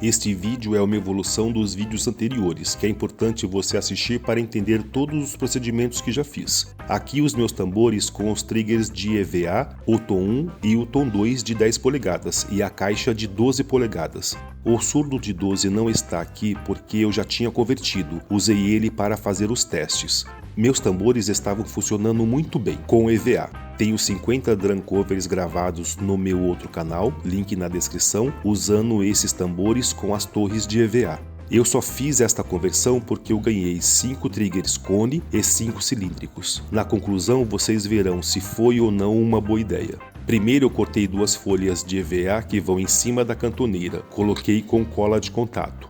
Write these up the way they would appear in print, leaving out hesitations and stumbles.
Este vídeo é uma evolução dos vídeos anteriores, que é importante você assistir para entender todos os procedimentos que já fiz. Aqui os meus tambores com os triggers de EVA, o tom 1 e o tom 2 de 10 polegadas e a caixa de 12 polegadas. O surdo de 12 não está aqui porque eu já tinha convertido, usei ele para fazer os testes. Meus tambores estavam funcionando muito bem com EVA. Tenho 50 drum covers gravados no meu outro canal, link na descrição, usando esses tambores com as torres de EVA. Eu só fiz esta conversão porque eu ganhei 5 triggers cone e 5 cilíndricos. Na conclusão, vocês verão se foi ou não uma boa ideia. Primeiro eu cortei 2 folhas de EVA que vão em cima da cantoneira, coloquei com cola de contato.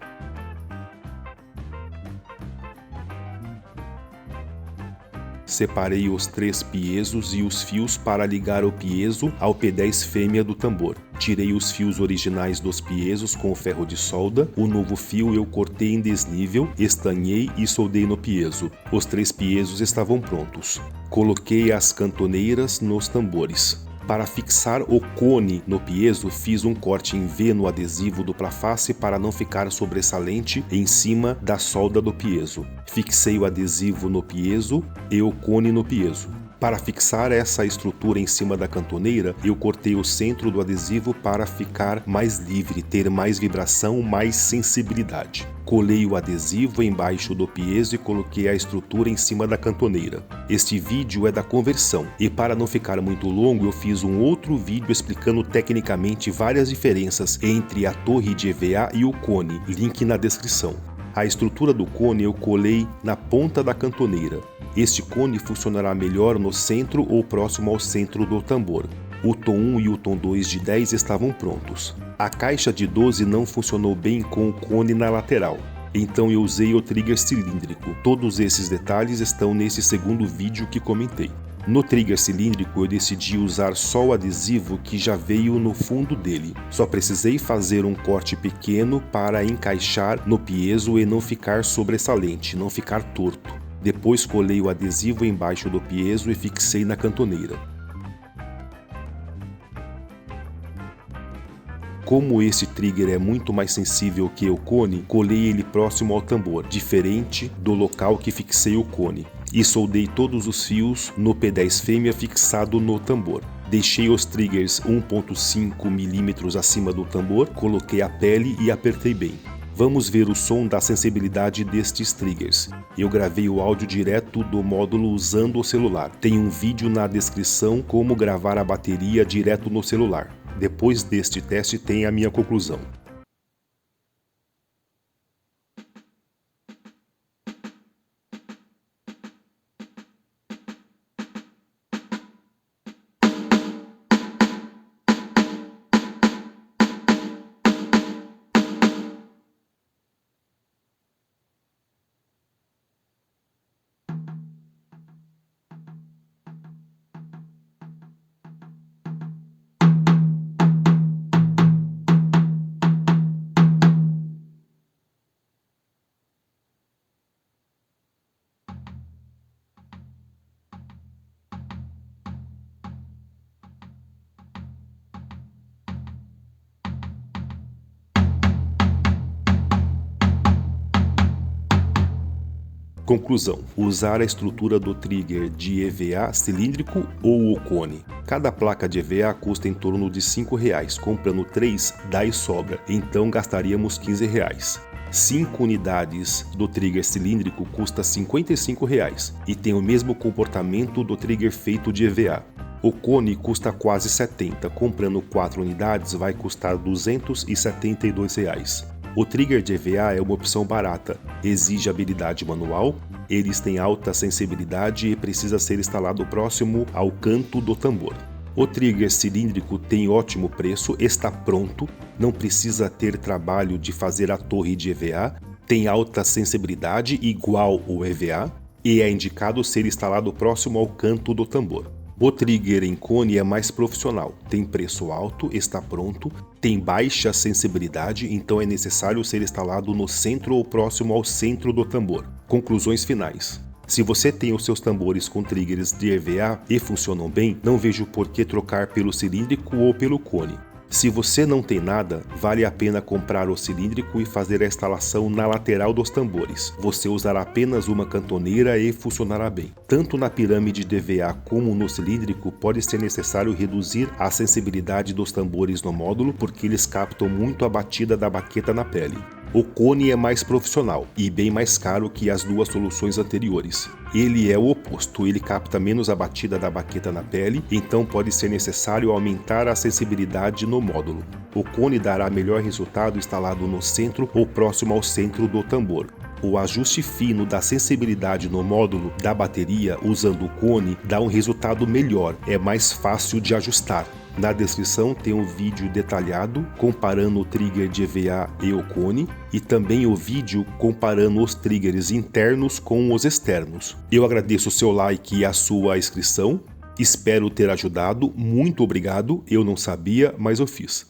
Separei os 3 piesos e os fios para ligar o pieso ao P10 fêmea do tambor. Tirei os fios originais dos piesos com o ferro de solda, o novo fio eu cortei em desnível, estanhei e soldei no pieso. Os 3 piesos estavam prontos. Coloquei as cantoneiras nos tambores. Para fixar o cone no piezo, fiz um corte em V no adesivo dupla face para não ficar sobressalente em cima da solda do piezo. Fixei o adesivo no piezo e o cone no piezo. Para fixar essa estrutura em cima da cantoneira, eu cortei o centro do adesivo para ficar mais livre, ter mais vibração, mais sensibilidade. Colei o adesivo embaixo do piezo e coloquei a estrutura em cima da cantoneira. Este vídeo é da conversão, e para não ficar muito longo eu fiz um outro vídeo explicando tecnicamente várias diferenças entre a torre de EVA e o cone, link na descrição. A estrutura do cone eu colei na ponta da cantoneira. Este cone funcionará melhor no centro ou próximo ao centro do tambor. O tom 1 e o tom 2 de 10 estavam prontos. A caixa de 12 não funcionou bem com o cone na lateral, então eu usei o trigger cilíndrico. Todos esses detalhes estão nesse segundo vídeo que comentei. No trigger cilíndrico eu decidi usar só o adesivo que já veio no fundo dele. Só precisei fazer um corte pequeno para encaixar no piezo e não ficar sobressalente, não ficar torto. Depois colei o adesivo embaixo do piezo e fixei na cantoneira. Como esse trigger é muito mais sensível que o cone, colei ele próximo ao tambor, diferente do local que fixei o cone, e soldei todos os fios no P10 fêmea fixado no tambor. Deixei os triggers 1.5 mm acima do tambor, coloquei a pele e apertei bem. Vamos ver o som da sensibilidade destes triggers. Eu gravei o áudio direto do módulo usando o celular. Tem um vídeo na descrição como gravar a bateria direto no celular. Depois deste teste tem a minha conclusão. Conclusão: usar a estrutura do trigger de EVA cilíndrico ou o cone. Cada placa de EVA custa em torno de R$5, comprando 3 dá e sobra, então gastaríamos R$15. 5 unidades do trigger cilíndrico custa R$55 e tem o mesmo comportamento do trigger feito de EVA. O cone custa quase 70, comprando 4 unidades vai custar R$272. O trigger de EVA é uma opção barata, exige habilidade manual, eles têm alta sensibilidade e precisa ser instalado próximo ao canto do tambor. O trigger cilíndrico tem ótimo preço, está pronto, não precisa ter trabalho de fazer a torre de EVA, tem alta sensibilidade igual o EVA e é indicado ser instalado próximo ao canto do tambor. O trigger em cone é mais profissional, tem preço alto, está pronto, tem baixa sensibilidade, então é necessário ser instalado no centro ou próximo ao centro do tambor. Conclusões finais. Se você tem os seus tambores com triggers de EVA e funcionam bem, não vejo por que trocar pelo cilíndrico ou pelo cone. Se você não tem nada, vale a pena comprar o cilíndrico e fazer a instalação na lateral dos tambores. Você usará apenas uma cantoneira e funcionará bem. Tanto na pirâmide DVA como no cilíndrico pode ser necessário reduzir a sensibilidade dos tambores no módulo porque eles captam muito a batida da baqueta na pele. O cone é mais profissional e bem mais caro que as duas soluções anteriores. Ele é o oposto, ele capta menos a batida da baqueta na pele, então pode ser necessário aumentar a sensibilidade no módulo. O cone dará melhor resultado instalado no centro ou próximo ao centro do tambor. O ajuste fino da sensibilidade no módulo da bateria usando o cone dá um resultado melhor, é mais fácil de ajustar. Na descrição tem um vídeo detalhado comparando o trigger de EVA e o cone e também o vídeo comparando os triggers internos com os externos. Eu agradeço o seu like e a sua inscrição, espero ter ajudado, muito obrigado, eu não sabia, mas eu fiz.